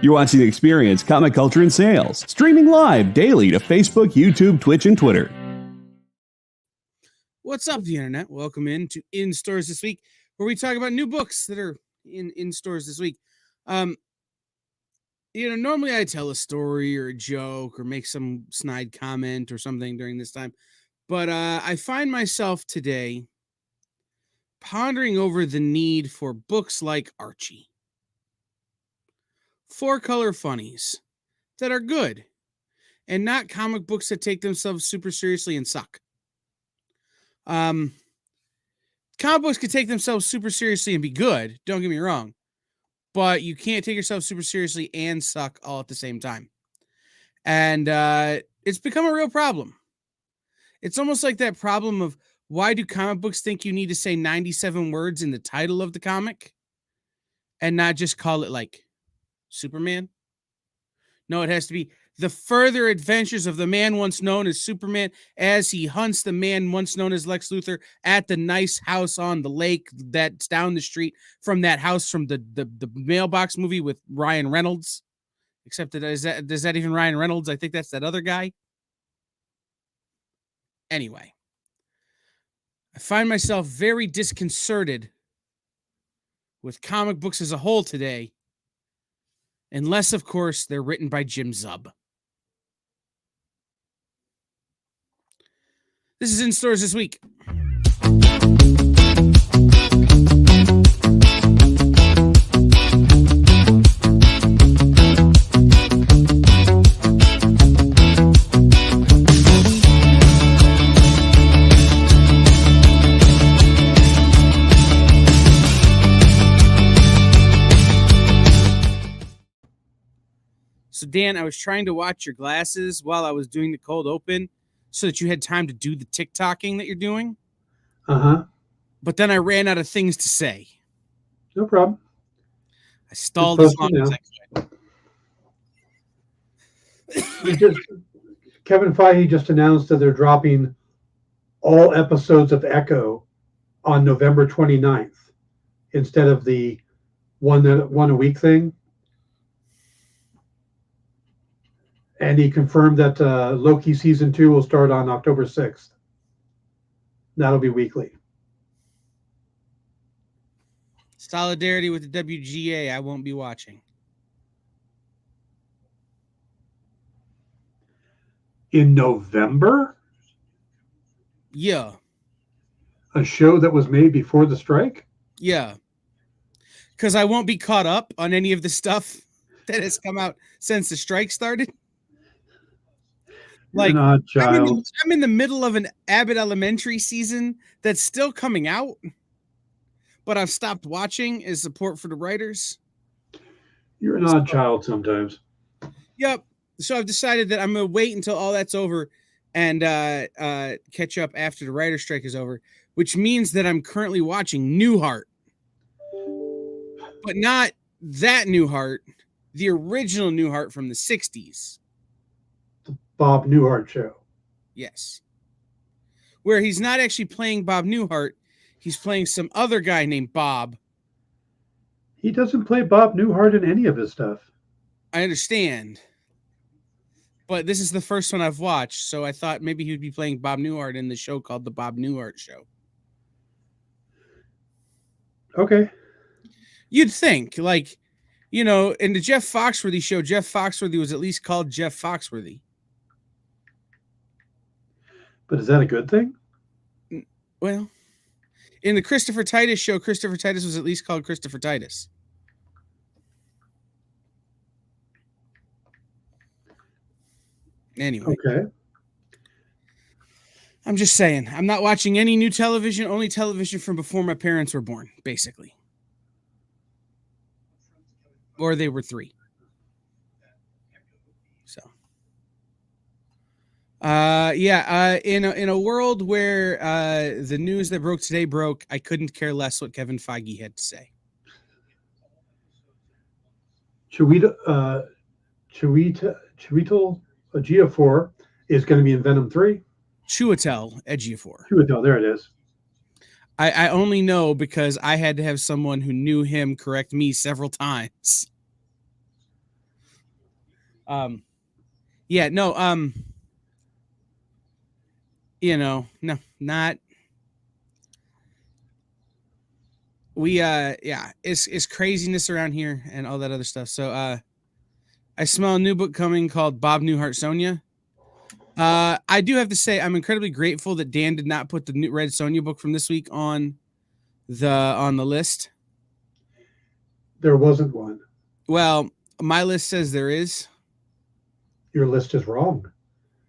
You're watching Experience Comic Culture and Sales, streaming live daily to Facebook, YouTube, Twitch, and Twitter. What's up, the internet? Welcome into In Stores This Week, where we talk about new books that are in stores this week. Normally I tell a story or a joke or make some snide comment or something during this time, but I find myself today pondering over the need for books like Archie. 4-color funnies that are good and not comic books that take themselves super seriously and suck. Comic books can take themselves super seriously and be good, don't get me wrong, but you can't take yourself super seriously and suck all at the same time. And it's become a real problem. It's almost like that problem of, why do comic books think you need to say 97 words in the title of the comic and not just call it like Superman? No, it has to be the further adventures of the man once known as Superman as he hunts the man once known as Lex Luthor at the nice house on the lake that's down the street from that house from the Mailbox movie with Ryan Reynolds. Except that is that even Ryan Reynolds? I think that's that other guy. Anyway, I find myself very disconcerted with comic books as a whole today. Unless, of course, they're written by Jim Zub. This is In Stores This Week. So, Dan, I was trying to watch your glasses while I was doing the cold open so that you had time to do the TikToking that you're doing. Uh-huh. But then I ran out of things to say. No problem. I stalled as long as I could. Kevin Feige just announced that they're dropping all episodes of Echo on November 29th instead of the one a week thing. And he confirmed that Loki season 2 will start on October 6th. That'll be weekly. Solidarity with the WGA. I won't be watching. In November? Yeah. A show that was made before the strike? Yeah. Because I won't be caught up on any of the stuff that has come out since the strike started. Like, I'm in the middle of an Abbott Elementary season that's still coming out, but I've stopped watching as support for the writers. You're an odd child sometimes. Yep. So I've decided that I'm going to wait until all that's over and catch up after the writer's strike is over, which means that I'm currently watching Newhart. But not that Newhart, the original Newhart from the 60s. Bob Newhart show. Yes. Where he's not actually playing Bob Newhart. He's playing some other guy named Bob. He doesn't play Bob Newhart in any of his stuff. I understand. But this is the first one I've watched, so I thought maybe he would be playing Bob Newhart in the show called The Bob Newhart Show. Okay. You'd think, like, in the Jeff Foxworthy show, Jeff Foxworthy was at least called Jeff Foxworthy. But is that a good thing? Well, in the Christopher Titus show, Christopher Titus was at least called Christopher Titus. Anyway. Okay. I'm just saying, I'm not watching any new television, only television from before my parents were born, basically. Or they were 3. So. In a world where the news that broke today broke, I couldn't care less what Kevin Feige had to say. Chiwetel Ejiofor is going to be in Venom 3. Chiwetel Ejiofor. Chiwetel, there it is. I only know because I had to have someone who knew him correct me several times. Yeah, no, no, not we yeah, it's craziness around here and all that other stuff. So I smell a new book coming called Bob Newhart Sonia. I do have to say I'm incredibly grateful that Dan did not put the new Red Sonia book from this week on the list. There wasn't one. Well, my list says there is. Your list is wrong.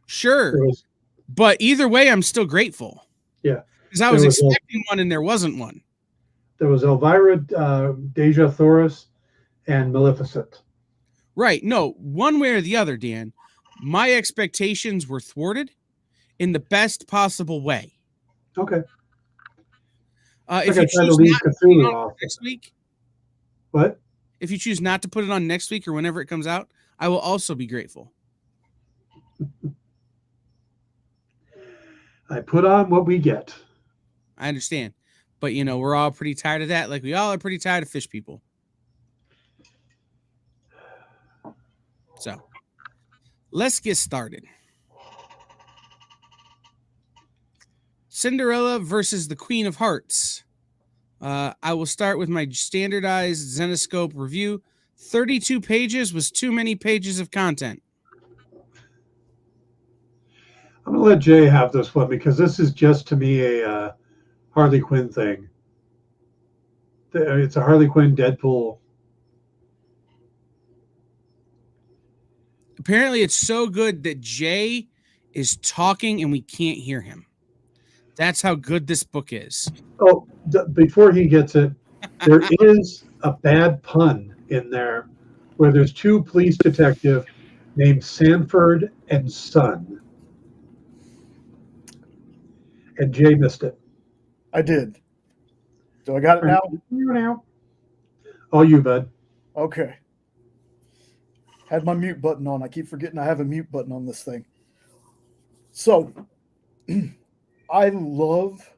Sure. But either way, I'm still grateful. Yeah. Because I was expecting one and there wasn't one. There was Elvira, Deja Thoris, and Maleficent. Right. No, one way or the other, Dan. My expectations were thwarted in the best possible way. Okay. If you choose not to put it on next week, what? If you choose not to put it on next week or whenever it comes out, I will also be grateful. I put on what we get. I understand. But, we're all pretty tired of that. Like, we all are pretty tired of fish people. So, let's get started. Cinderella versus the Queen of Hearts. I will start with my standardized Zenescope review. 32 pages was too many pages of content. I'm going to let Jay have this one because this is just, to me, a Harley Quinn thing. It's a Harley Quinn Deadpool. Apparently, it's so good that Jay is talking and we can't hear him. That's how good this book is. Oh, before he gets it, there is a bad pun in there where there's two police detectives named Sanford and Son. And Jay missed it. I did. So I got it now? All you, bud. Okay. Had my mute button on. I keep forgetting I have a mute button on this thing. So, I love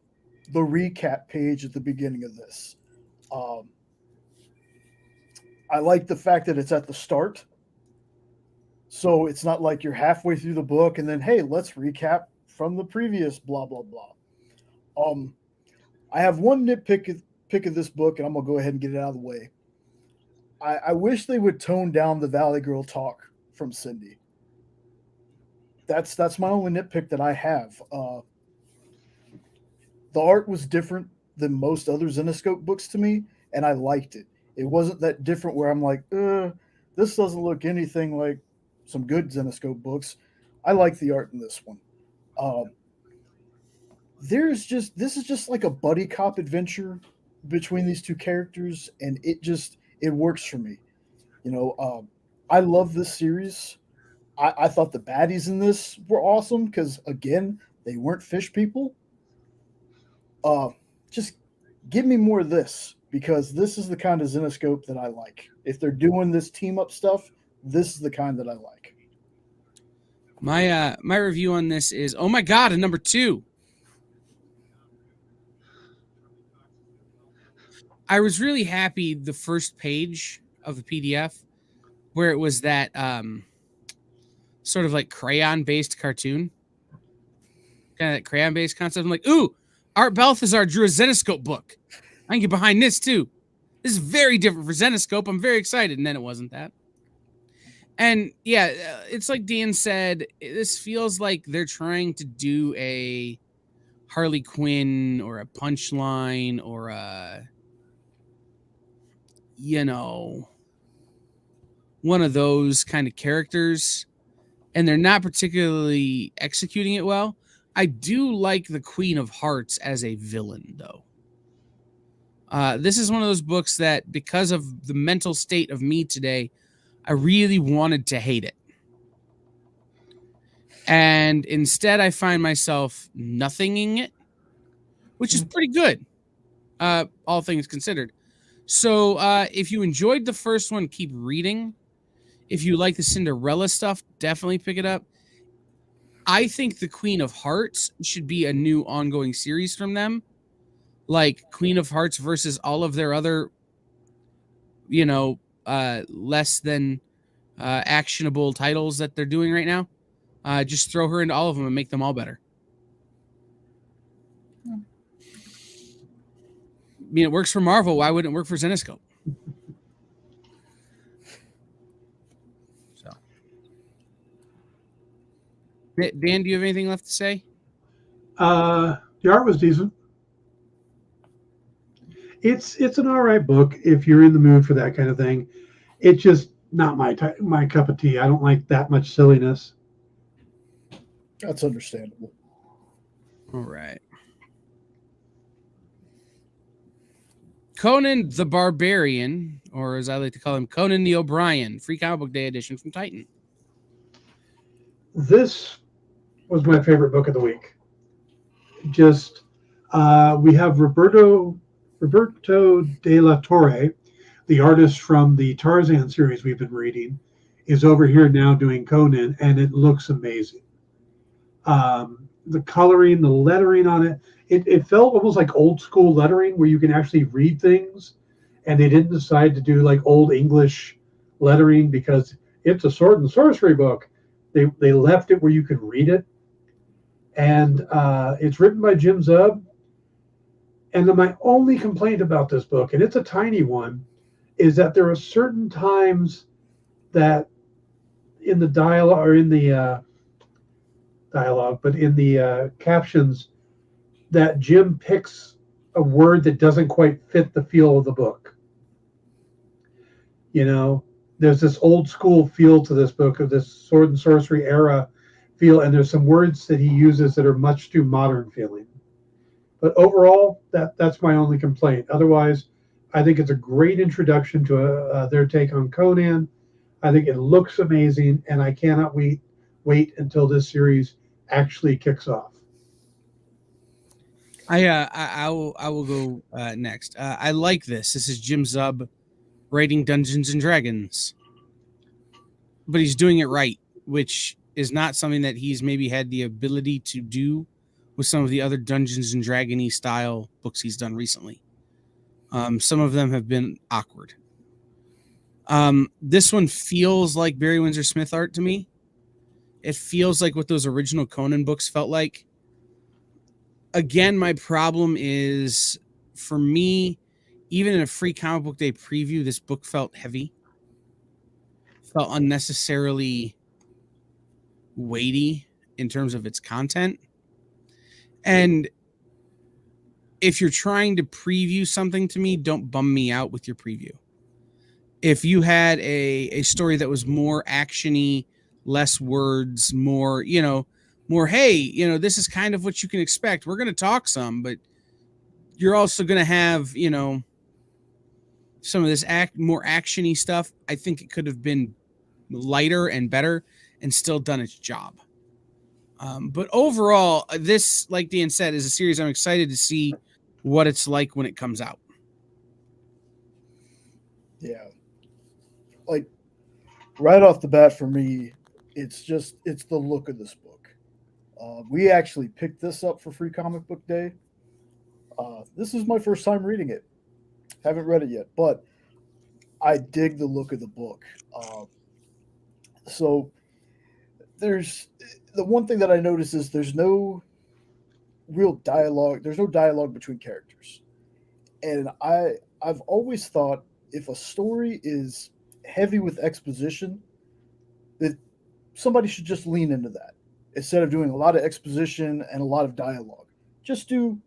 the recap page at the beginning of this. I like the fact that it's at the start. So it's not like you're halfway through the book and then, hey, let's recap from the previous blah, blah, blah. I have one nitpick of this book, and I'm going to go ahead and get it out of the way. I wish they would tone down the Valley Girl talk from Cindy. That's my only nitpick that I have. The art was different than most other Zenescope books to me, and I liked it. It wasn't that different where I'm like, this doesn't look anything like some good Zenescope books. I like the art in this one. This is just like a buddy cop adventure between these two characters, and it works for me. I love this series. I thought the baddies in this were awesome because, again, they weren't fish people. Just give me more of this because this is the kind of Zenescope that I like. If they're doing this team up stuff, this is the kind that I like. My review on this is, oh my God, a number 2. I was really happy the first page of the PDF where it was that sort of like crayon-based cartoon. Kind of that crayon-based concept. I'm like, ooh, Art Balthazar drew a Zenescope book. I can get behind this too. This is very different for Zenescope. I'm very excited. And then it wasn't that. And yeah, it's like Dan said, this feels like they're trying to do a Harley Quinn or a Punchline or a, one of those kind of characters. And they're not particularly executing it well. I do like the Queen of Hearts as a villain, though. This is one of those books that, because of the mental state of me today, I really wanted to hate it. And instead, I find myself nothinging it, which is pretty good, all things considered. So if you enjoyed the first one, keep reading. If you like the Cinderella stuff, definitely pick it up. I think the Queen of Hearts should be a new ongoing series from them. Like Queen of Hearts versus all of their other, less than actionable titles that they're doing right now. Just throw her into all of them and make them all better. I mean, it works for Marvel. Why wouldn't it work for Zenescope? So, Dan, do you have anything left to say? The art was decent. It's an all right book if you're in the mood for that kind of thing. It's just not my cup of tea. I don't like that much silliness. That's understandable. All right. Conan the Barbarian, or as I like to call him, Conan the O'Brien, Free Comic Book Day edition from Titan. This was my favorite book of the week. Just we have Roberto de la Torre, the artist from the Tarzan series we've been reading, is over here now doing Conan, and it looks amazing. The coloring, the lettering on it, it felt almost like old school lettering where you can actually read things, and they didn't decide to do like old English lettering because it's a sword and sorcery book. They left it where you could read it, and it's written by Jim Zub. And then my only complaint about this book, and it's a tiny one, is that there are certain times that in the dialogue, or in the dialogue, but in the captions, that Jim picks a word that doesn't quite fit the feel of the book. You know, there's this old school feel to this book, of this sword and sorcery era feel, and there's some words that he uses that are much too modern feeling. But overall, that's my only complaint. Otherwise, I think it's a great introduction to their take on Conan. I think it looks amazing, and I cannot wait until this series actually kicks off. I will go next. I like this. This is Jim Zub writing Dungeons and Dragons, but he's doing it right, which is not something that he's maybe had the ability to do with some of the other Dungeons and Dragons-y style books he's done recently. Some of them have been awkward. This one feels like Barry Windsor Smith art to me. It feels like what those original Conan books felt like. Again, my problem is, for me, even in a Free Comic Book Day preview, this book felt heavy. Felt unnecessarily weighty in terms of its content. And if you're trying to preview something to me, don't bum me out with your preview. If you had a story that was more actiony, less words, more, hey, this is kind of what you can expect. We're going to talk some, but you're also going to have, some of this more actiony stuff. I think it could have been lighter and better and still done its job. But overall, this, like Dan said, is a series I'm excited to see what it's like when it comes out. Yeah. Like, right off the bat for me, it's the look of this book. We actually picked this up for Free Comic Book Day. This is my first time reading it. Haven't read it yet, but I dig the look of the book. So there's the one thing that I noticed is there's no real dialogue. There's no dialogue between characters. And I've always thought if a story is heavy with exposition, that somebody should just lean into that instead of doing a lot of exposition and a lot of dialogue. Just lean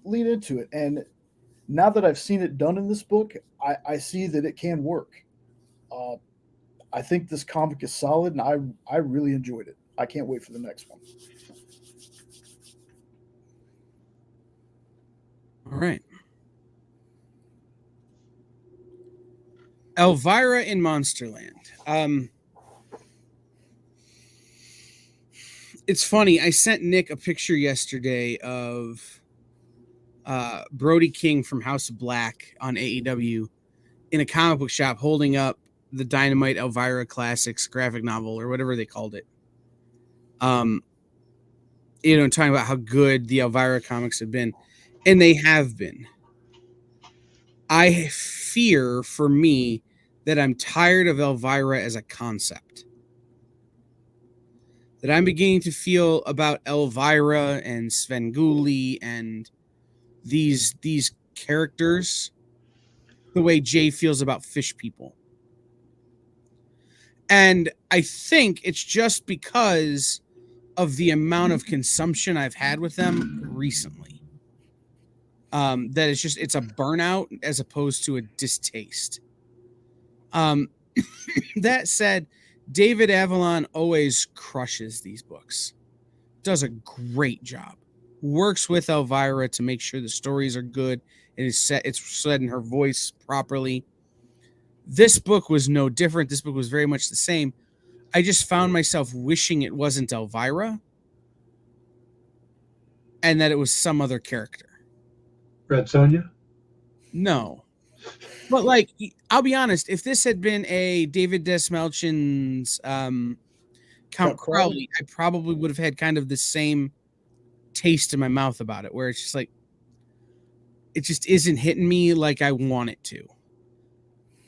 into it. And now that I've seen it done in this book, I see that it can work. I think this comic is solid, and I really enjoyed it. I can't wait for the next one. All right. Elvira in Monsterland. It's funny. I sent Nick a picture yesterday of Brody King from House of Black on AEW in a comic book shop holding up the Dynamite Elvira Classics graphic novel, or whatever they called it. Talking about how good the Elvira comics have been, and they have been. I fear, for me, that I'm tired of Elvira as a concept. That I'm beginning to feel about Elvira and Svengoolie and these characters the way Jay feels about fish people. And I think it's just because of the amount of consumption I've had with them recently. That it's a burnout as opposed to a distaste. That said, David Avalon always crushes these books. Does a great job. Works with Elvira to make sure the stories are good. It's said in her voice properly. This book was no different. This book was very much the same. I just found myself wishing it wasn't Elvira and that it was some other character. Red Sonja? No. But, like, I'll be honest, if this had been a David Desmalchin's Count Crowley, I probably would have had kind of the same taste in my mouth about it, where it's just like, it just isn't hitting me like I want it to.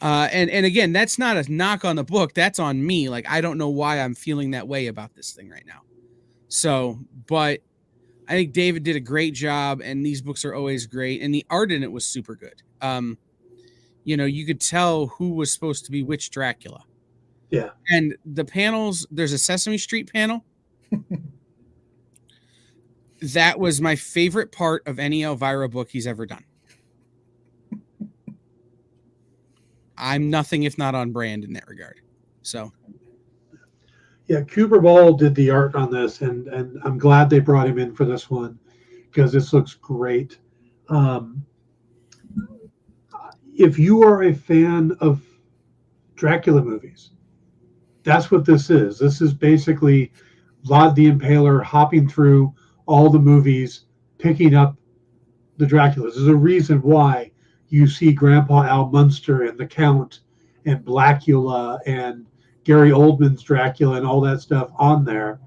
And again, that's not a knock on the book. That's on me. Like, I don't know why I'm feeling that way about this thing right now. So, but I think David did a great job, and these books are always great. And the art in it was super good. You could tell who was supposed to be which Dracula. Yeah. And the panels, there's a Sesame Street panel. That was my favorite part of any Elvira book he's ever done. I'm nothing if not on brand in that regard. So, yeah, Cooper Ball did the art on this, and I'm glad they brought him in for this one because this looks great. If you are a fan of Dracula movies, that's what this is. This is basically Vlad the Impaler hopping through all the movies, picking up the Draculas. There's a reason why you see Grandpa Al Munster and the Count and Blackula and Gary Oldman's Dracula and all that stuff on there.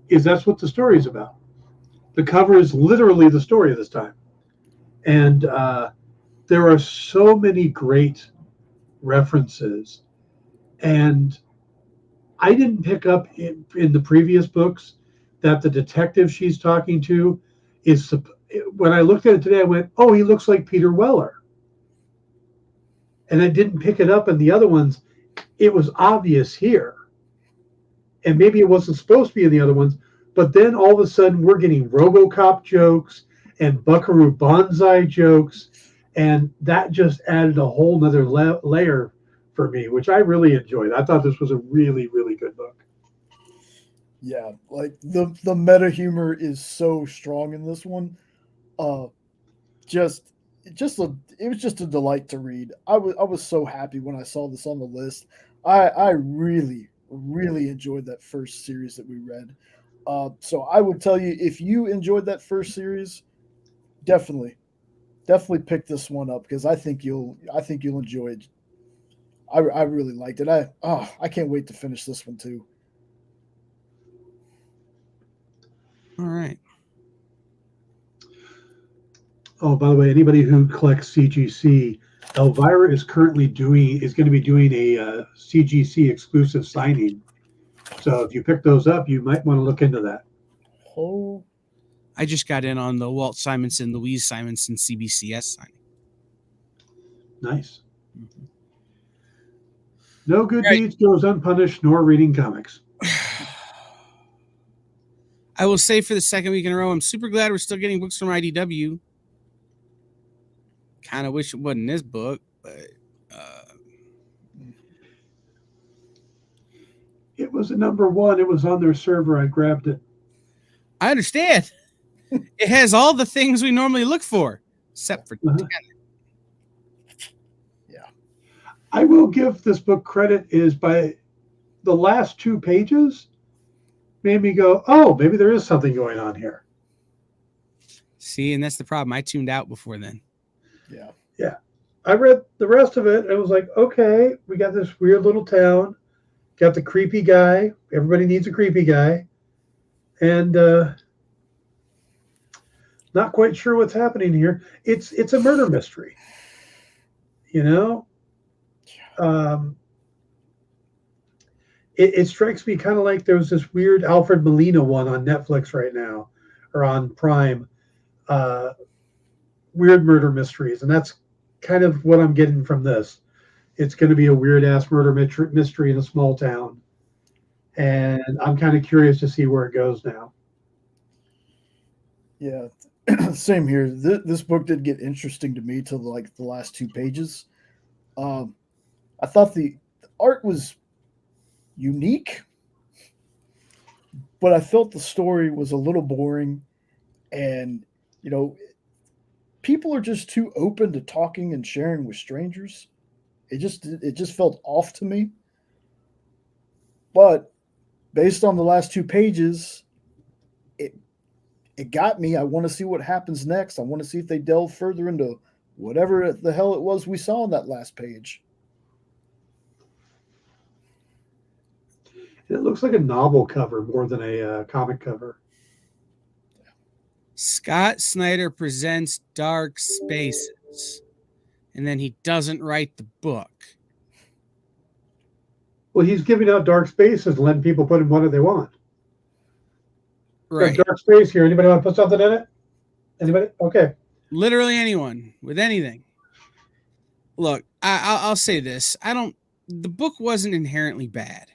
That's what the story is about. The cover is literally the story this time. And there are so many great references. And I didn't pick up in the previous books that the detective she's talking to is, when I looked at it today, I went, oh, he looks like Peter Weller. And I didn't pick it up in the other ones. It was obvious here. And maybe it wasn't supposed to be in the other ones. But then all of a sudden we're getting RoboCop jokes and Buckaroo Banzai jokes. And that just added a whole nother layer for me, which I really enjoyed. I thought this was a really, really good book. Yeah, like the meta humor is so strong in this one. It was just a delight to read. I was so happy when I saw this on the list. I really, really enjoyed that first series that we read. So I would tell you, if you enjoyed that first series, definitely pick this one up because I think you'll enjoy it. I really liked it. I can't wait to finish this one too. all right. Oh, by the way, anybody who collects CGC, Elvira is going to be doing a CGC exclusive signing. So if you pick those up, you might want to look into that. Oh, I just got in on the Walt Simonson, Louise Simonson CBCS signing. Nice. Mm-hmm. No good deeds goes unpunished, nor reading comics. I will say for the second week in a row, I'm super glad we're still getting books from IDW. Kind of wish it wasn't this book, but it was a number one. It was on their server. I grabbed it. I understand. It has all the things we normally look for, except for 10. Yeah. I will give this book credit is by the last 2 pages made me go, oh, maybe there is something going on here. See, and that's the problem. I tuned out before then. Yeah. Yeah. I read the rest of it. And it was like, okay, we got this weird little town. Got the creepy guy. Everybody needs a creepy guy. And not quite sure what's happening here. It's a murder mystery. You know? um, it strikes me kind of like there's this weird Alfred Molina one on Netflix right now, or on Prime, uh, weird murder mysteries, and that's kind of what I'm getting from this. It's going to be a weird ass murder mystery in a small town, and I'm kind of curious to see where it goes now. Yeah, same here. This book did get interesting to me till like the last 2 pages. I thought the art was unique, but I felt the story was a little boring, and you know, people are just too open to talking and sharing with strangers. It just felt off to me. But based on the last 2 pages, it it got me. I want to see what happens next. I want to see if they delve further into whatever the hell it was we saw on that last page. It looks like a novel cover more than a comic cover. Scott Snyder presents Dark Spaces, and then he doesn't write the book. Well, he's giving out dark spaces and letting people put in what they want. Right. There's dark space here. Anybody want to put something in it? Anybody? Okay. Literally anyone with anything. Look, I'll say this. The book wasn't inherently bad.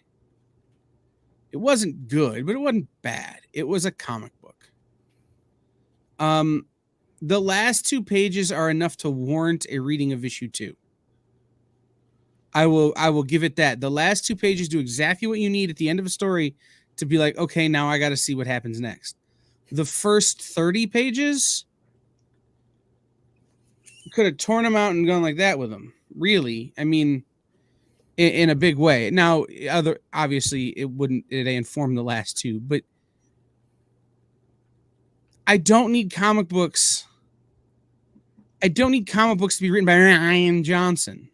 It wasn't good, but it wasn't bad. It was a comic book. The last 2 pages are enough to warrant a reading of issue 2. I will give it that. The last 2 pages do exactly what you need at the end of a story to be like, okay, now I got to see what happens next. The first 30 pages, you could have torn them out and gone like that with them. Really, I mean, in a big way. Now, obviously, it informed the last 2, but I don't need comic books. I don't need comic books to be written by Ryan Johnson,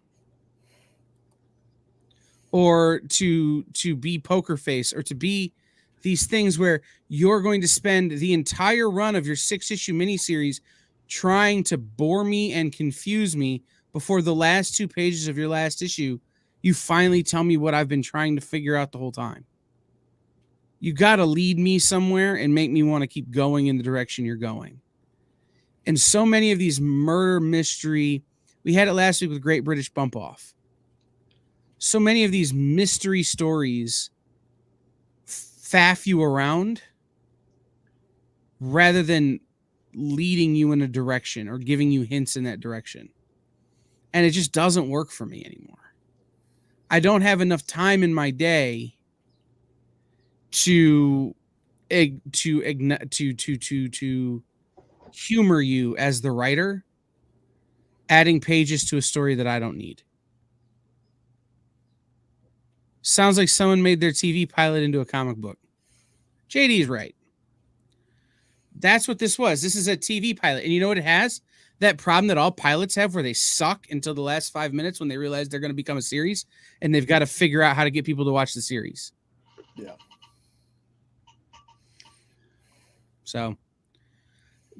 or to be Poker Face, or to be these things where you're going to spend the entire run of your 6-issue miniseries trying to bore me and confuse me before the last 2 pages of your last issue, you finally tell me what I've been trying to figure out the whole time. You got to lead me somewhere and make me want to keep going in the direction you're going. And so many of these murder mystery, we had it last week with Great British Bump Off. So many of these mystery stories faff you around rather than leading you in a direction or giving you hints in that direction. And it just doesn't work for me anymore. I don't have enough time in my day to humor you as the writer, adding pages to a story that I don't need. Sounds like someone made their TV pilot into a comic book. JD's right. That's what this was. This is a TV pilot. And you know what it has? That problem that all pilots have where they suck until the last 5 minutes when they realize they're going to become a series and they've got to figure out how to get people to watch the series. Yeah. So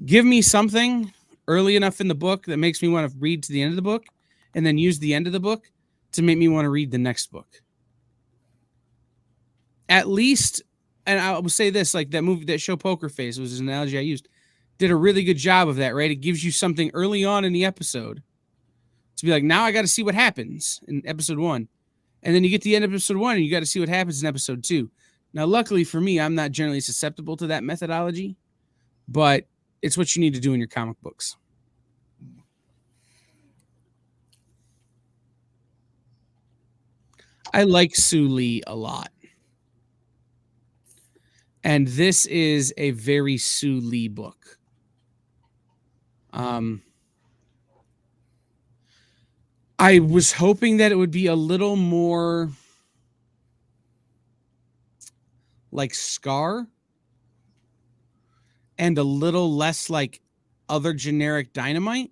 give me something early enough in the book that makes me want to read to the end of the book, and then use the end of the book to make me want to read the next book. At least, and I will say this, like that movie, that show Poker Face was an analogy I used, did a really good job of that, right? It gives you something early on in the episode to be like, now I got to see what happens in episode 1. And then you get to the end of episode 1 and you got to see what happens in episode 2. Now, luckily for me, I'm not generally susceptible to that methodology, but it's what you need to do in your comic books. I like Sue Lee a lot. And this is a very Sue Lee book. I was hoping that it would be a little more like Scar and a little less like other generic Dynamite.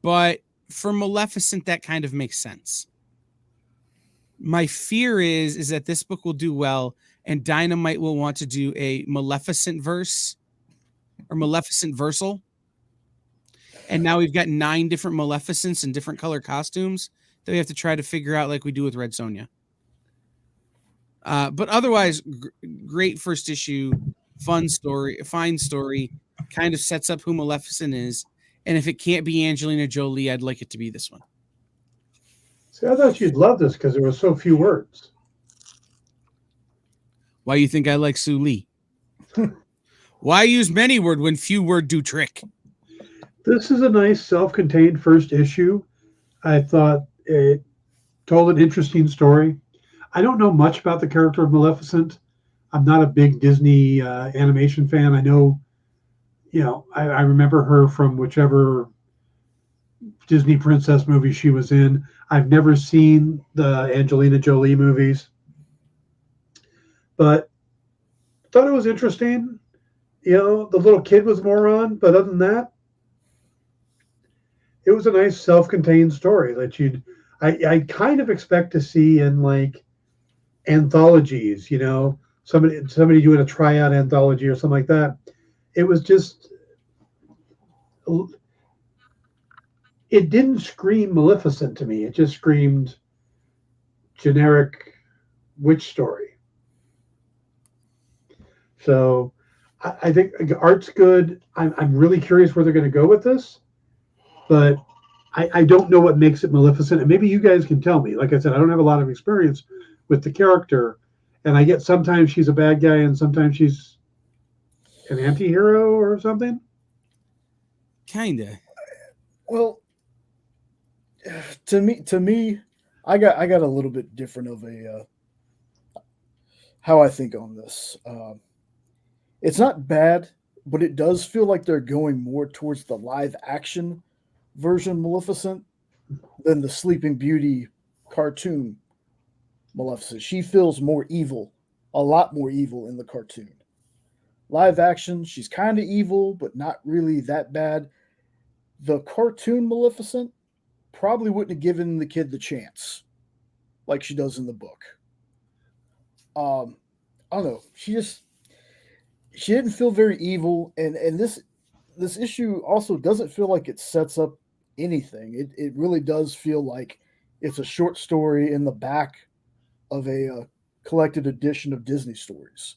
But for Maleficent, that kind of makes sense. My fear is that this book will do well and Dynamite will want to do a Maleficent verse or Maleficent versal. And now we've got 9 different Maleficents in different color costumes that we have to try to figure out like we do with Red Sonja. But otherwise, great first issue, fun story, fine story, kind of sets up who Maleficent is. And if it can't be Angelina Jolie, I'd like it to be this one. See, I thought you'd love this because there were so few words. Why you think I like Sue Lee? Why use many word when few word do trick? This is a nice self-contained first issue. I thought it told an interesting story. I don't know much about the character of Maleficent. I'm not a big Disney animation fan. I know, I remember her from whichever Disney princess movie she was in. I've never seen the Angelina Jolie movies, but thought it was interesting. The little kid was a moron, but other than that, it was a nice self-contained story that I kind of expect to see in like anthologies, somebody doing a tryout anthology or something like that. It was just, it didn't scream Maleficent to me. It just screamed generic witch story. So I think art's good. I'm really curious where they're going to go with this, but I don't know what makes it Maleficent. And maybe you guys can tell me. Like I said, I don't have a lot of experience with the character, and I get sometimes she's a bad guy and sometimes she's an anti-hero or something. Kinda. Well, to me, I got a little bit different of a how I think on this. It's not bad, but it does feel like they're going more towards the live action version Maleficent than the Sleeping Beauty cartoon Maleficent. She feels more evil, a lot more evil in the cartoon. Live action, she's kind of evil, but not really that bad. The cartoon Maleficent probably wouldn't have given the kid the chance like she does in the book. I don't know. She didn't feel very evil, and this issue also doesn't feel like it sets up anything. It really does feel like it's a short story in the back of a collected edition of Disney stories.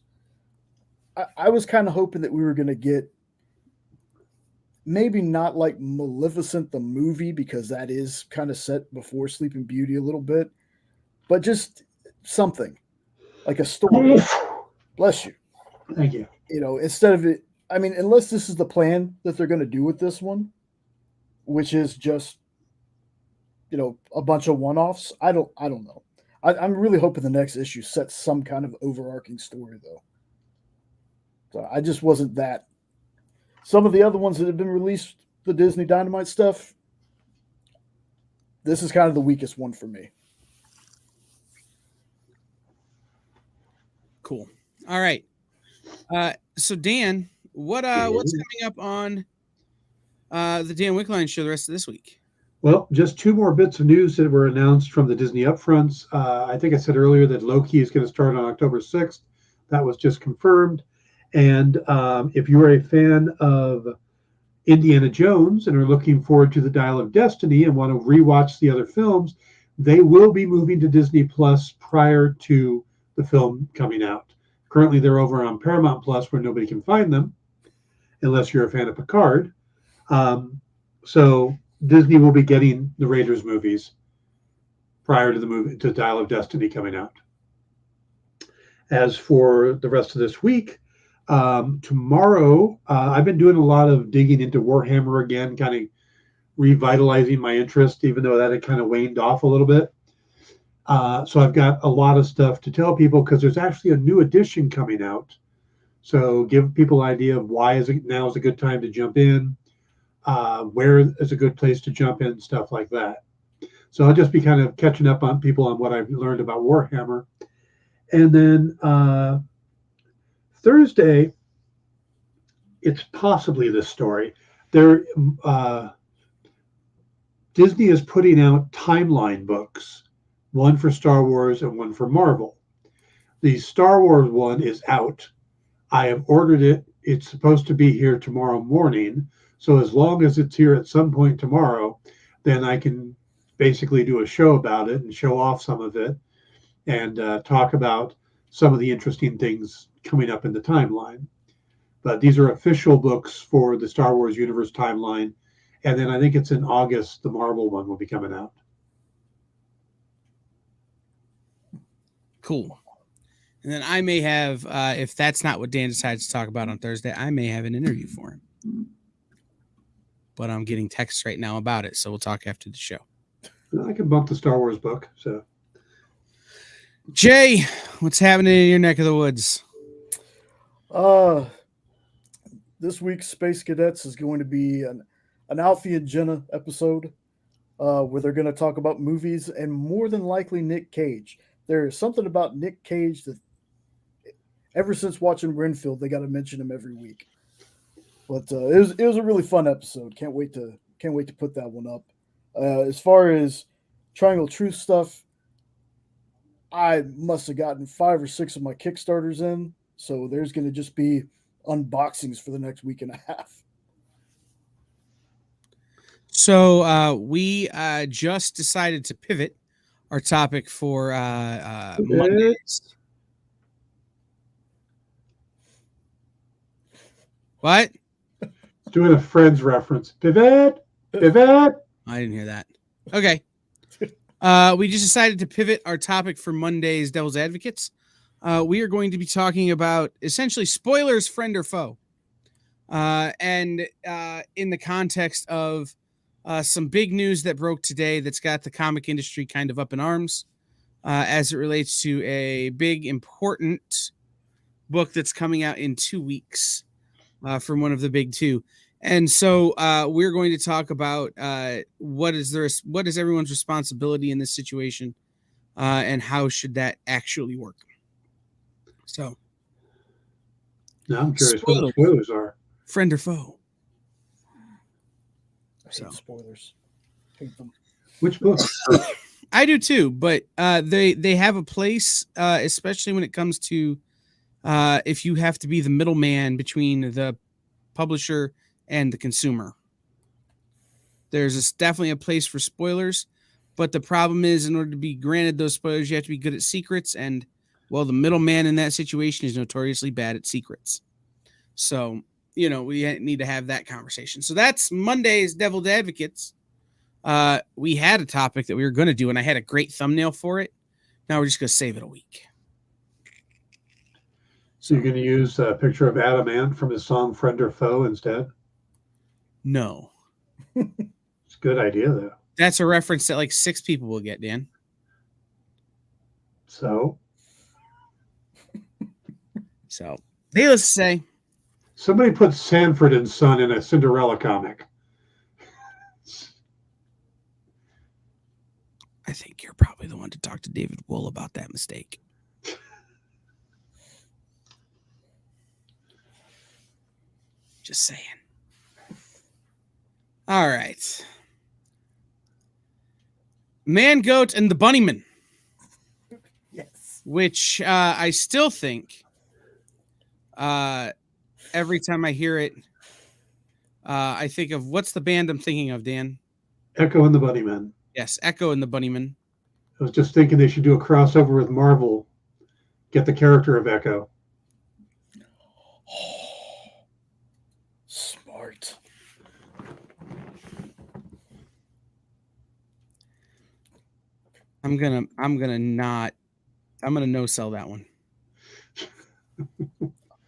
I was kind of hoping that we were going to get maybe not like Maleficent the movie, because that is kind of set before Sleeping Beauty a little bit, but just something like a story. Bless you. Thank you. Instead of it, I mean, unless this is the plan that they're going to do with this one, which is just, a bunch of one-offs. I don't know. I'm really hoping the next issue sets some kind of overarching story, though. So I just wasn't that. Some of the other ones that have been released, the Disney Dynamite stuff, this is kind of the weakest one for me. Cool. All right. So Dan, what's coming up on the Dan Wickline show the rest of this week? Well, just 2 more bits of news that were announced from the Disney upfronts. I think I said earlier that Loki is going to start on October 6th. That was just confirmed. And if you are a fan of Indiana Jones and are looking forward to the Dial of Destiny and want to rewatch the other films, they will be moving to Disney Plus prior to the film coming out. Currently, they're over on Paramount Plus, where nobody can find them, unless you're a fan of Picard. So Disney will be getting the Raiders movies prior to the movie, to Dial of Destiny coming out. As for the rest of this week, tomorrow, I've been doing a lot of digging into Warhammer again, kind of revitalizing my interest, even though that had kind of waned off a little bit. So I've got a lot of stuff to tell people, because there's actually a new edition coming out. So give people an idea of why now is a good time to jump in, where is a good place to jump in, stuff like that. So I'll just be kind of catching up on people on what I've learned about Warhammer. And then Thursday, it's possibly this story. Disney is putting out timeline books, one for Star Wars and one for Marvel. The Star Wars one is out. I have ordered it. It's supposed to be here tomorrow morning. So as long as it's here at some point tomorrow, then I can basically do a show about it and show off some of it and talk about some of the interesting things coming up in the timeline. But these are official books for the Star Wars universe timeline. And then I think it's in August, the Marvel one will be coming out. Cool. And then I may have, if that's not what Dan decides to talk about on Thursday, I may have an interview for him. But I'm getting texts right now about it, so we'll talk after the show. I can bump the Star Wars book. So, Jay, what's happening in your neck of the woods? This week's Space Cadets is going to be an Alfie and Jenna episode where they're going to talk about movies and more than likely Nick Cage. There is something about Nick Cage that ever since watching Renfield, they got to mention him every week. But it was a really fun episode. Can't wait to put that one up. As far as Triangle Truth stuff, I must have gotten 5 or 6 of my Kickstarters in, so there's going to just be unboxings for the next week and a half. So we just decided to pivot our topic for Mondays. What? Doing a Friends reference. Pivot. I didn't hear that. Okay. We just decided to pivot our topic for Monday's Devil's Advocates. We are going to be talking about essentially spoilers, friend or foe. And in the context of some big news that broke today that's got the comic industry kind of up in arms as it relates to a big, important book that's coming out in 2 weeks from one of the big two. And so we're going to talk about what is everyone's responsibility in this situation and how should that actually work. So now I'm curious what the spoilers are. Friend or foe? I hate spoilers. Hate them. Which book? I do too, but they have a place, especially when it comes to if you have to be the middleman between the publisher and the consumer. There's definitely a place for spoilers, but the problem is, in order to be granted those spoilers, you have to be good at secrets, and well, the middleman in that situation is notoriously bad at secrets. So, we need to have that conversation. So that's Monday's Devil's Advocates. We had a topic that we were going to do, and I had a great thumbnail for it. Now we're just going to save it a week. So you're going to use a picture of Adam Ant from his song Friend or Foe instead? No. It's a good idea, though. That's a reference that like 6 people will get, Dan. So, needless to say, somebody put Sanford and Son in a Cinderella comic. I think you're probably the one to talk to David Wool about that mistake. Just saying. All right. Man Goat and the Bunnyman. Yes. Which I still think every time I hear it, I think of what's the band I'm thinking of, Dan? Echo and the Bunnymen. Yes, Echo and the Bunnymen. I was just thinking they should do a crossover with Marvel. Get the character of Echo. Smart. I'm gonna no sell that one.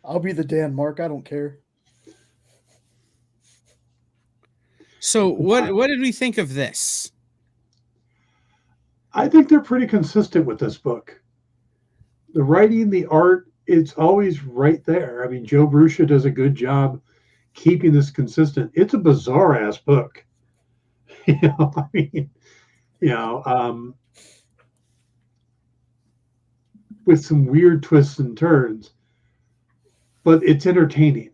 I'll be the Dan Mark. I don't care. So what did we think of this? I think they're pretty consistent with this book. The writing, the art, it's always right there. I mean, Joe Bruscia does a good job keeping this consistent. It's a bizarre ass book. With some weird twists and turns, but it's entertaining.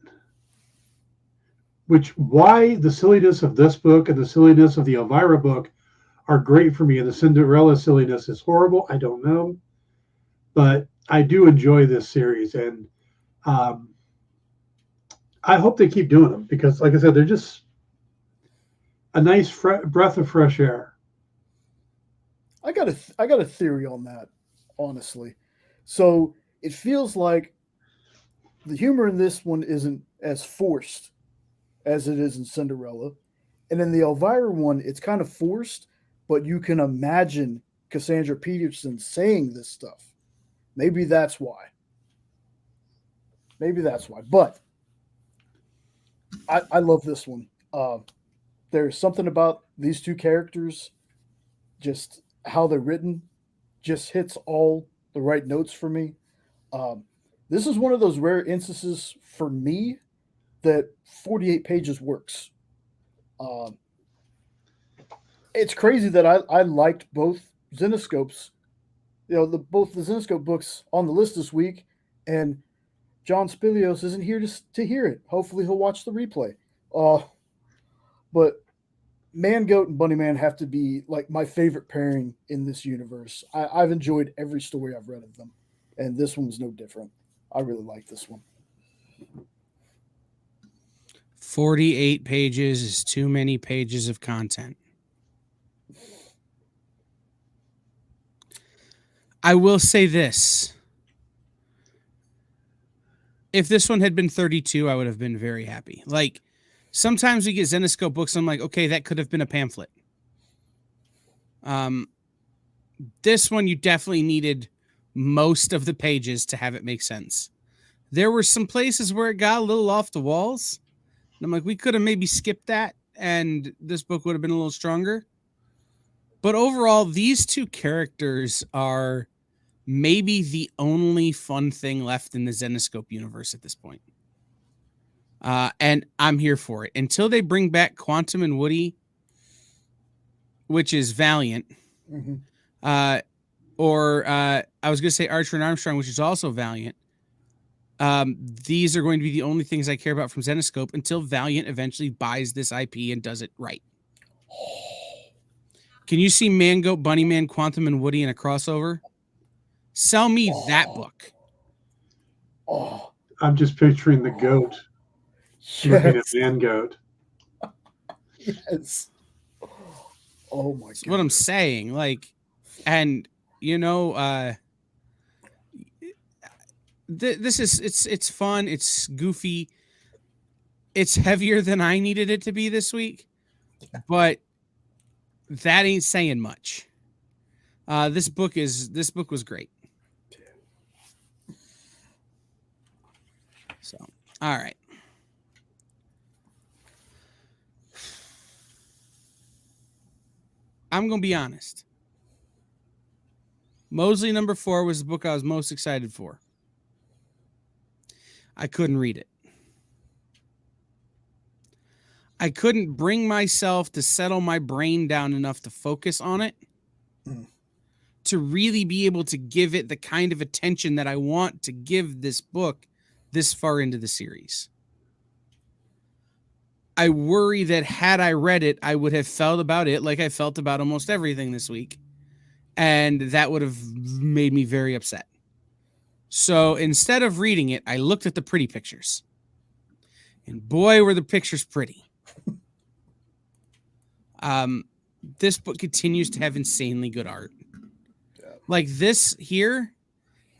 Why the silliness of this book and the silliness of the Elvira book are great for me, and the Cinderella silliness is horrible. I don't know, but I do enjoy this series, and I hope they keep doing them because, like I said, they're just a nice breath of fresh air. I got a theory on that, honestly. So it feels like the humor in this one isn't as forced as it is in Cinderella, and in the Elvira one, it's kind of forced, but you can imagine Cassandra Peterson saying this stuff. Maybe that's why. But I love this one. There's something about these two characters, just how they're written, just hits all the right notes for me. This is one of those rare instances for me that 48 pages works. It's crazy that I liked both Zenoscopes, both the Zenoscope books on the list this week, and John Spilios isn't here to hear it. Hopefully he'll watch the replay. But Man Goat and Bunny Man have to be like my favorite pairing in this universe. I've enjoyed every story I've read of them, and this one was no different. I really like this one. 48 pages is too many pages of content. I will say this. If this one had been 32, I would have been very happy. Like, sometimes we get Zenoscope books, I'm like, okay, that could have been a pamphlet. This one, you definitely needed most of the pages to have it make sense. There were some places where it got a little off the walls. And I'm like, we could have maybe skipped that, and this book would have been a little stronger. But overall, these two characters are maybe the only fun thing left in the Zenoscope universe at this point. And I'm here for it. Until they bring back Quantum and Woody, which is Valiant, or I was going to say Archer and Armstrong, which is also Valiant. These are going to be the only things I care about from Zenoscope until Valiant eventually buys this IP and does it right. Can you see Man Goat, Bunny Man, Quantum, and Woody in a crossover? Sell me that book. I'm just picturing the goat looking at Man Goat. Yes. Oh my god. That's what I'm saying. Like, and this is it's fun, it's goofy, it's heavier than I needed it to be this week, but that ain't saying much. This book was great. So, all right. I'm going to be honest. Mosley number 4 was the book I was most excited for. I couldn't read it. I couldn't bring myself to settle my brain down enough to focus on it, to really be able to give it the kind of attention that I want to give this book this far into the series. I worry that had I read it, I would have felt about it like I felt about almost everything this week. And that would have made me very upset. So instead of reading it, I looked at the pretty pictures. And boy, were the pictures pretty. This book continues to have insanely good art. Like this here,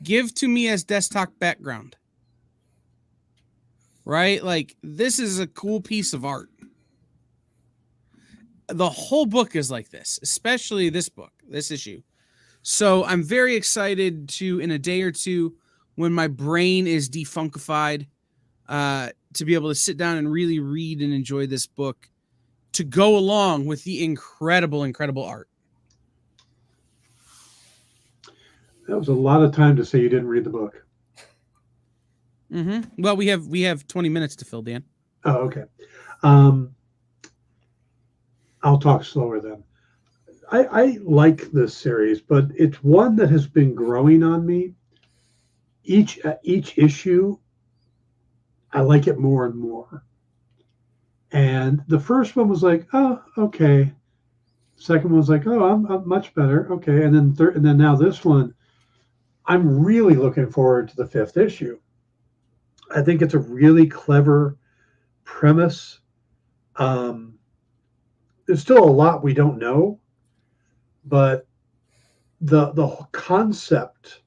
give to me as desktop background. Right? Like, this is a cool piece of art. The whole book is like this, especially this book, this issue. So I'm very excited to, in a day or two, when my brain is defunkified, to be able to sit down and really read and enjoy this book to go along with the incredible, incredible art. That was a lot of time to say you didn't read the book. Mm-hmm. Well, we have 20 minutes to fill, Dan. Oh, okay. I'll talk slower then. I like this series, but it's one that has been growing on me. Each issue, I like it more and more. And the first one was like, oh, okay. Second one was like, oh, I'm much better. Okay. And then third, and then now this one, I'm really looking forward to the 5th issue. I think it's a really clever premise. there's still a lot we don't know, but the concept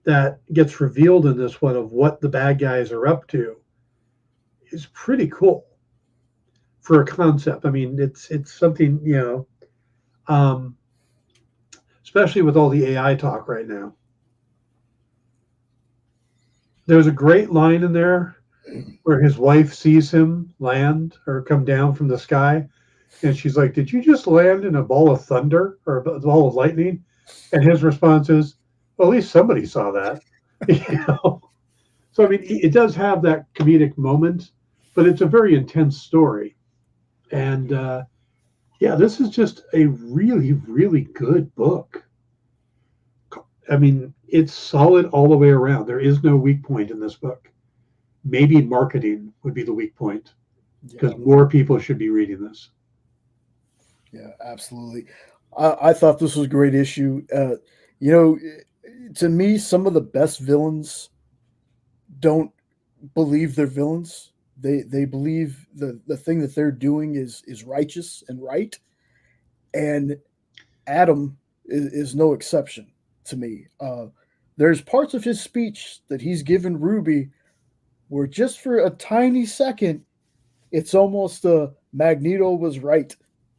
that gets revealed in this one of what the bad guys are up to is pretty cool for a concept. I mean, it's something, especially with all the AI talk right now. There's a great line in there where his wife sees him land or come down from the sky, and she's like, "Did you just land in a ball of thunder or a ball of lightning?" And his response is, "Well, at least somebody saw that." So I mean, it does have that comedic moment, but it's a very intense story. And yeah, this is just a really, really good book. I mean, it's solid all the way around. There is no weak point in this book. Maybe marketing would be the weak point because more people should be reading this. Yeah, absolutely. I thought this was a great issue. To me, some of the best villains don't believe they're villains. They believe the thing that they're doing is righteous and right. And Adam is no exception to me. There's parts of his speech that he's given Ruby where just for a tiny second, it's almost a Magneto was right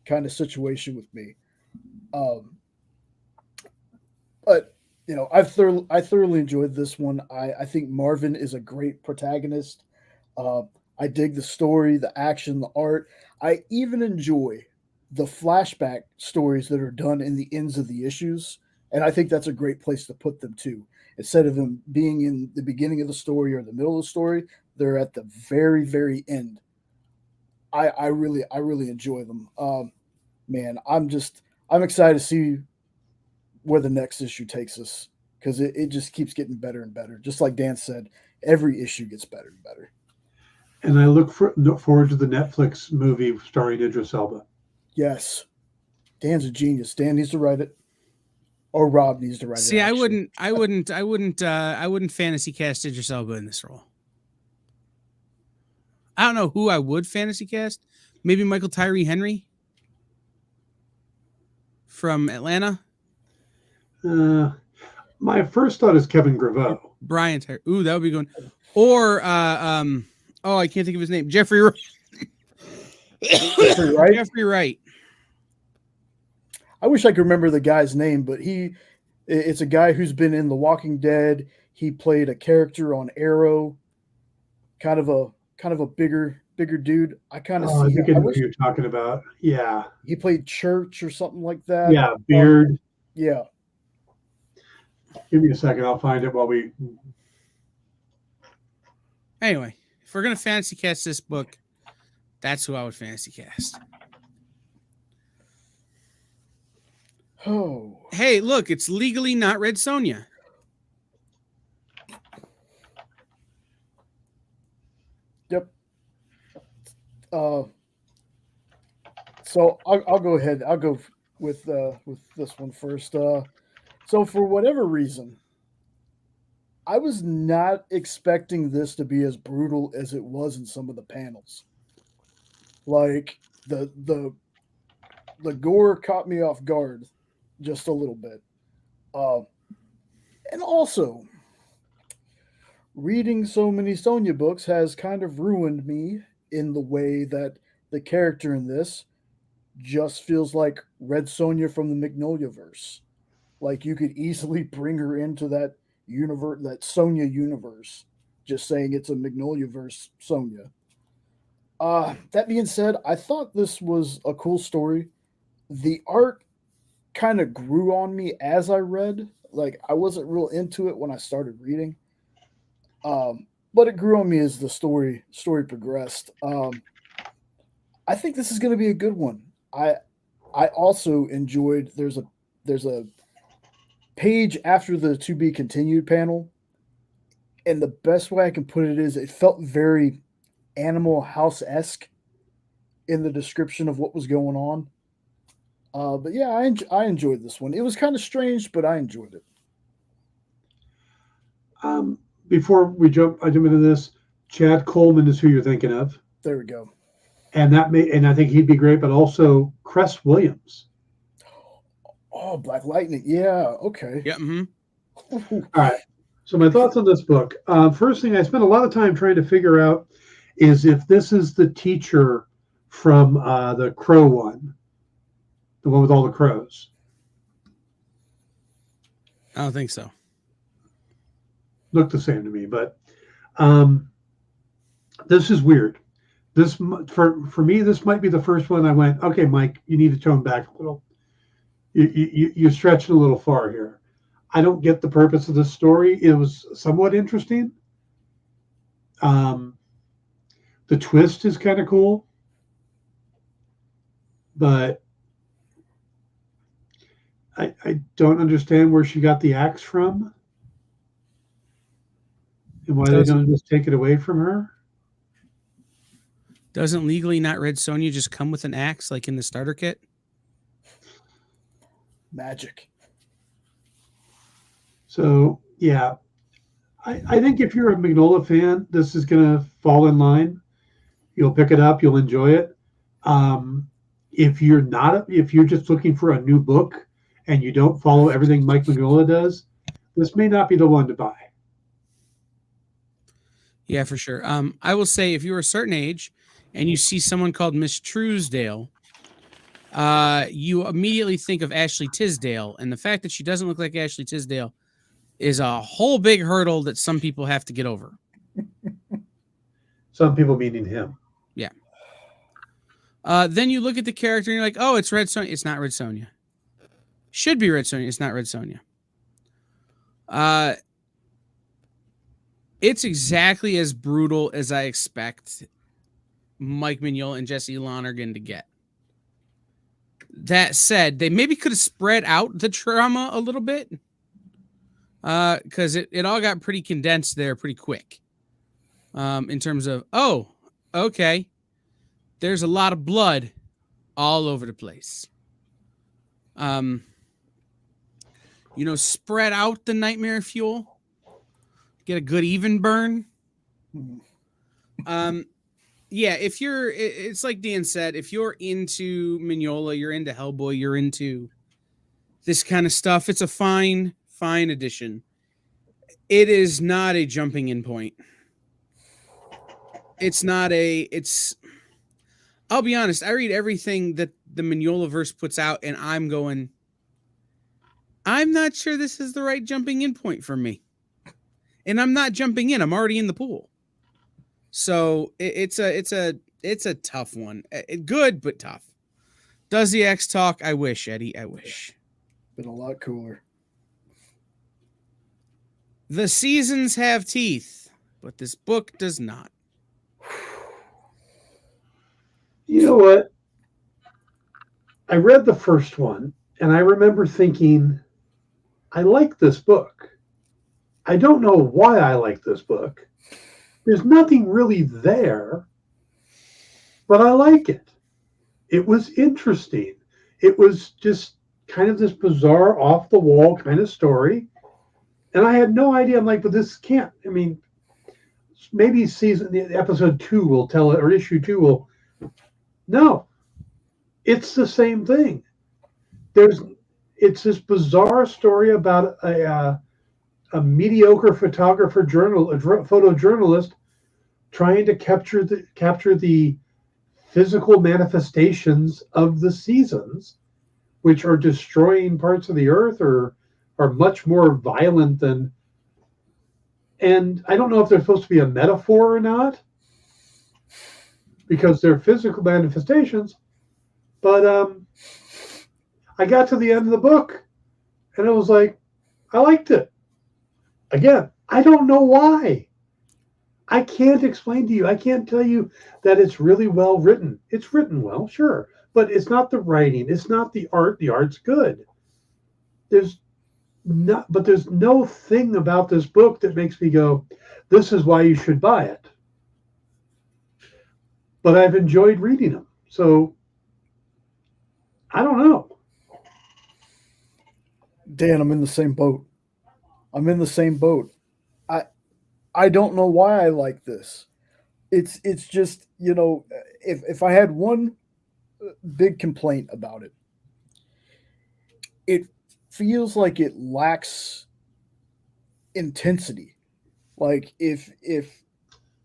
kind of situation with me. But I thoroughly enjoyed this one. I think Marvin is a great protagonist. I dig the story, the action, the art. I even enjoy the flashback stories that are done in the ends of the issues, and I think that's a great place to put them too. Instead of them being in the beginning of the story or the middle of the story, they're at the very, very end. I really enjoy them. Man, I'm excited to see where the next issue takes us because it just keeps getting better and better. Just like Dan said, every issue gets better and better. And I look forward to the Netflix movie starring Idris Elba. Yes, Dan's a genius. Dan needs to write it, or Rob needs to write it. See, I wouldn't fantasy cast Idris Elba in this role. I don't know who I would fantasy cast. Maybe Michael Tyree Henry from Atlanta. My first thought is Kevin Graveau. Brian Tyree. Ooh, that would be good. Or I can't think of his name. Jeffrey Wright. Jeffrey Wright. I wish I could remember the guy's name, but it's a guy who's been in The Walking Dead. He played a character on Arrow, kind of a bigger dude. I kind of see. I think I know who you're talking about. Yeah, he played Church or something like that. Yeah, beard. Yeah. Give me a second. I'll find it while we. Anyway, if we're gonna fantasy cast this book, that's who I would fantasy cast. Oh. Hey, look, it's legally not Red Sonja. Yep. So I'll go ahead. I'll go with this one first. So for whatever reason, I was not expecting this to be as brutal as it was in some of the panels. Like the gore caught me off guard just a little bit. And also, reading so many Sonja books has kind of ruined me in the way that the character in this just feels like Red Sonja from the Magnoliaverse. Like you could easily bring her into that universe, that Sonja universe, just saying it's a Magnoliaverse Sonja. That being said, I thought this was a cool story. The art kind of grew on me as I read. Like I wasn't real into it when I started reading. But it grew on me as the story progressed. I think this is going to be a good one. I also enjoyed there's a page after the to be continued panel, and the best way I can put it is it felt very Animal House-esque in the description of what was going on. But yeah, I enjoyed this one. It was kind of strange, but I enjoyed it. Before I jump into this, Chad Coleman is who you're thinking of. There we go. and I think he'd be great, but also Cress Williams. Oh, Black Lightning. Yeah. Okay. Yeah. Mm-hmm. All right. So my thoughts on this book. First thing, I spent a lot of time trying to figure out is if this is the teacher from the Crow one, the one with all the crows. I don't think so. Looked the same to me, but this is weird. This for me, this might be the first one I went, okay, Mike, you need to tone back a little. You're stretching a little far here. I don't get the purpose of this story. It was somewhat interesting. The twist is kind of cool, but I don't understand where she got the axe from and why they don't just take it away from her. Doesn't Legally Not Red Sonja just come with an axe like in the starter kit? Magic. So, yeah, I think if you're a Mignola fan, this is going to fall in line. You'll pick it up. You'll enjoy it. If you're just looking for a new book and you don't follow everything Mike Mignola does, this may not be the one to buy. Yeah, for sure. I will say if you're a certain age and you see someone called Miss Truesdale, you immediately think of Ashley Tisdale. And the fact that she doesn't look like Ashley Tisdale is a whole big hurdle that some people have to get over. Some people meaning him. Yeah. Then you look at the character and you're like, oh, it's Red Sonja. It's not Red Sonja. Should be Red Sonja. It's not Red Sonja. It's exactly as brutal as I expect Mike Mignola and Jesse Lonergan to get. That said, they maybe could have spread out the trauma a little bit. Because it all got pretty condensed there pretty quick. In terms of, oh, okay, there's a lot of blood all over the place. Spread out the nightmare fuel. Get a good even burn. Yeah, it's like Dan said, if you're into Mignola, you're into Hellboy, you're into this kind of stuff, it's a fine addition. It is not a jumping in point. I'll be honest, I read everything that the Mignola-verse puts out and I'm going, I'm not sure this is the right jumping in point for me. And I'm not jumping in, I'm already in the pool. So it's a tough one. Good, but tough. Does the X talk? I wish, Eddie, I wish. Been a lot cooler. The seasons have teeth, but this book does not. You know what? I read the first one, and I remember thinking, I like this book. I don't know why I like this book. There's nothing really there, but I like it. It was interesting. It was just kind of this bizarre, off-the-wall kind of story. And I had no idea. I'm like, but this can't. I mean, maybe episode 2 will tell it, or issue 2 will. No, it's the same thing. It's this bizarre story about a mediocre photojournalist trying to capture the physical manifestations of the seasons, which are destroying parts of the earth or are much more violent than. And I don't know if they're supposed to be a metaphor or not, because they're physical manifestations. But I got to the end of the book, and it was like, I liked it. Again, I don't know why. I can't explain to you. I can't tell you that it's really well written. It's written well, sure, but it's not the writing. It's not the art. The art's good. There's no thing about this book that makes me go, this is why you should buy it. But I've enjoyed reading them. So I don't know. Dan, I'm in the same boat. I don't know why I like this. It's just, if I had one big complaint about it, it feels like it lacks intensity. Like if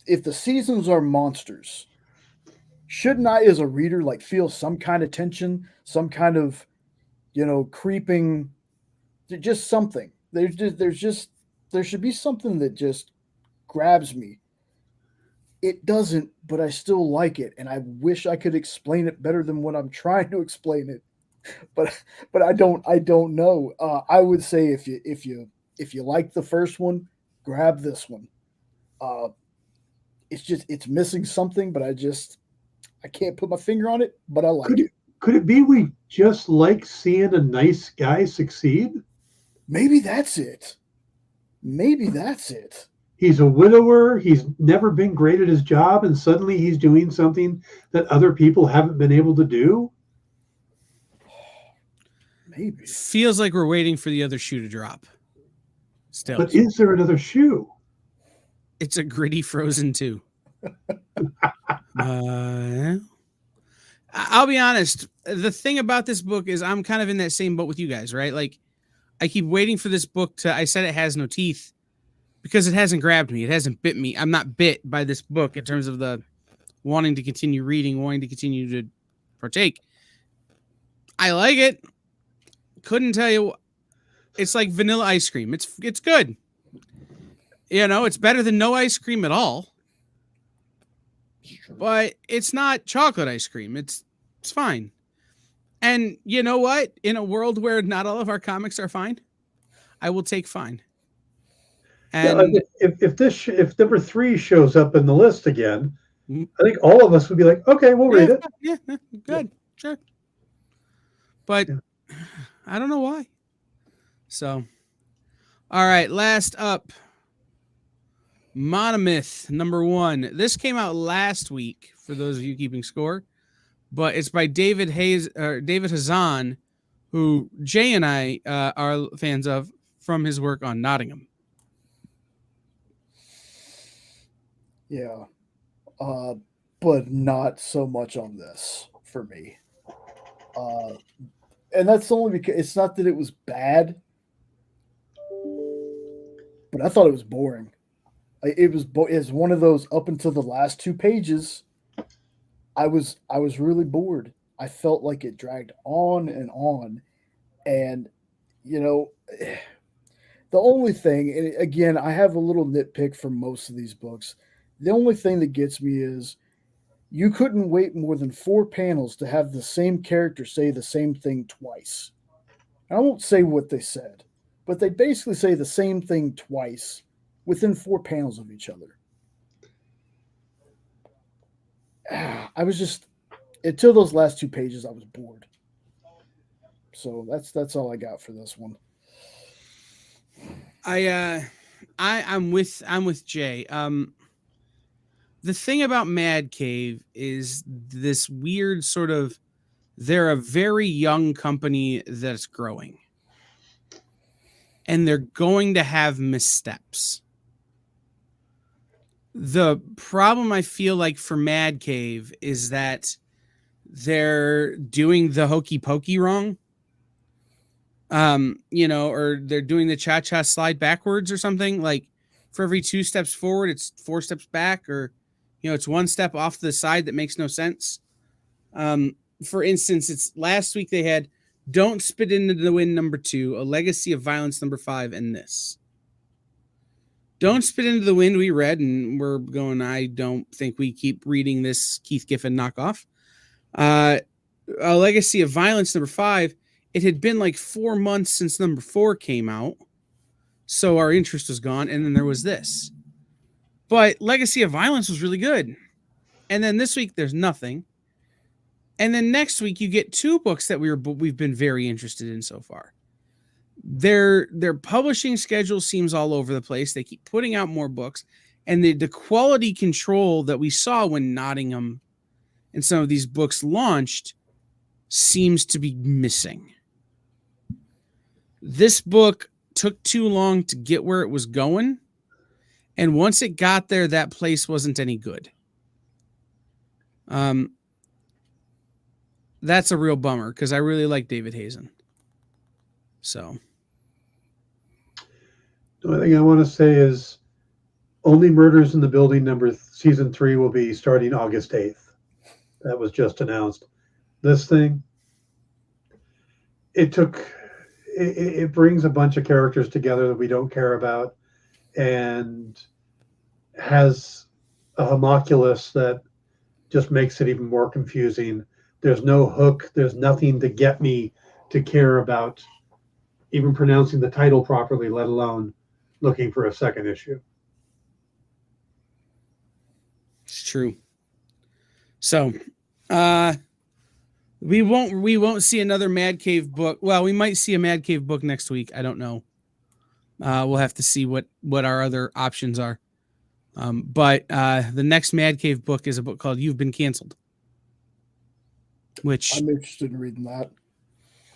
the seasons are monsters, shouldn't I, as a reader, like feel some kind of tension, some kind of, creeping, just something. There should be something that just grabs me. It doesn't, but I still like it, and I wish I could explain it better than what I'm trying to explain it. But I don't know. I would say if you like the first one, grab this one. It's missing something, but I can't put my finger on it, but I like it. Could it be we just like seeing a nice guy succeed? Maybe that's it. Maybe that's it. He's a widower. He's never been great at his job, and suddenly he's doing something that other people haven't been able to do. Maybe. Feels like we're waiting for the other shoe to drop. Still. But is there another shoe? It's a gritty Frozen 2. I'll be honest. The thing about this book is I'm kind of in that same boat with you guys, right? Like, I keep waiting for this book to, I said it has no teeth because it hasn't grabbed me. It hasn't bit me. I'm not bit by this book in terms of the wanting to continue reading, wanting to continue to partake. I like it. Couldn't tell you. It's like vanilla ice cream. It's good. It's better than no ice cream at all. But it's not chocolate ice cream. It's fine. And you know what? In a world where not all of our comics are fine, I will take fine. And if number 3 shows up in the list again, I think all of us would be like, okay, we'll read it. Yeah, good, sure. But I don't know why. So, all right, last up, MONOMYTH #1. This came out last week for those of you keeping score, but it's by David Hazan, who Jay and I are fans of from his work on Nottingham. Yeah, but not so much on this for me. And that's only because it's not that it was bad, but I thought it was boring. It was one of those up until the last 2 pages. I was really bored. I felt like it dragged on, and the only thing, and again, I have a little nitpick for most of these books. The only thing that gets me is you couldn't wait more than 4 panels to have the same character say the same thing twice. I won't say what they said, but they basically say the same thing twice within 4 panels of each other. I was just, until those last 2 pages, I was bored. So that's all I got for this one. I'm with Jay. The thing about Mad Cave is this weird sort of, they're a very young company that's growing. And they're going to have missteps. The problem I feel like for Mad Cave is that they're doing the hokey pokey wrong. Or they're doing the cha-cha slide backwards or something. Like for every 2 steps forward, it's 4 steps back, or, it's 1 step off to the side that makes no sense. For instance, it's last week they had Don't Spit Into the Wind #2, A Legacy of Violence #5, and this. Don't Spit Into the Wind we read, and we're going, I don't think we keep reading this Keith Giffen knockoff. A Legacy of Violence #5, it had been like 4 months since #4 came out, so our interest was gone, and then there was this. But Legacy of Violence was really good. And then this week, there's nothing. And then next week, you get 2 books that we've been very interested in so far. Their publishing schedule seems all over the place. They keep putting out more books. And the quality control that we saw when Nottingham and some of these books launched seems to be missing. This book took too long to get where it was going. And once it got there, that place wasn't any good. That's a real bummer because I really like David Hazen. So The only thing I want to say is Only Murders in the Building season 3 will be starting August 8th. That was just announced. This thing, it brings a bunch of characters together that we don't care about and has a homunculus that just makes it even more confusing. There's no hook. There's nothing to get me to care about even pronouncing the title properly, let alone looking for a second issue. it's true. So, we won't see another Mad Cave book. Well, we might see a Mad Cave book next week. I don't know. We'll have to see what our other options are. But the next Mad Cave book is a book called You've Been Canceled, which I'm interested in reading that.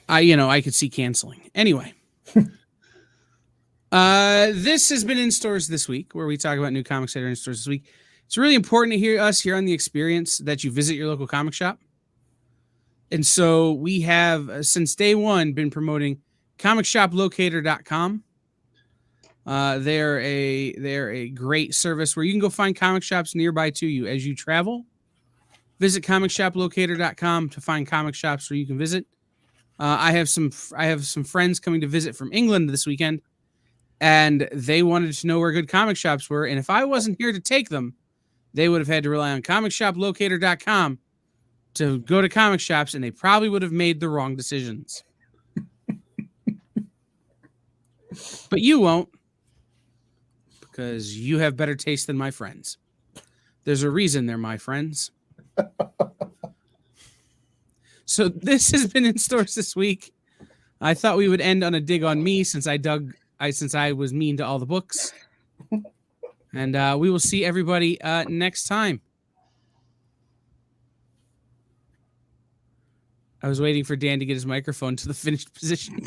I could see canceling. Anyway, this has been In Stores This Week, where we talk about new comics that are in stores this week. It's really important to hear us here on The Experience that you visit your local comic shop. And so we have, since day one, been promoting comicshoplocator.com. They're a great service where you can go find comic shops nearby to you as you travel. Visit comicshoplocator.com to find comic shops where you can visit. I have some friends coming to visit from England this weekend, and they wanted to know where good comic shops were. And if I wasn't here to take them, they would have had to rely on comicshoplocator.com to go to comic shops, and they probably would have made the wrong decisions. But you won't, because you have better taste than my friends. There's a reason they're my friends. So this has been In Stores This Week. I thought we would end on a dig on me since I was mean to all the books. And we will see everybody next time. I was waiting for Dan to get his microphone to the finished position.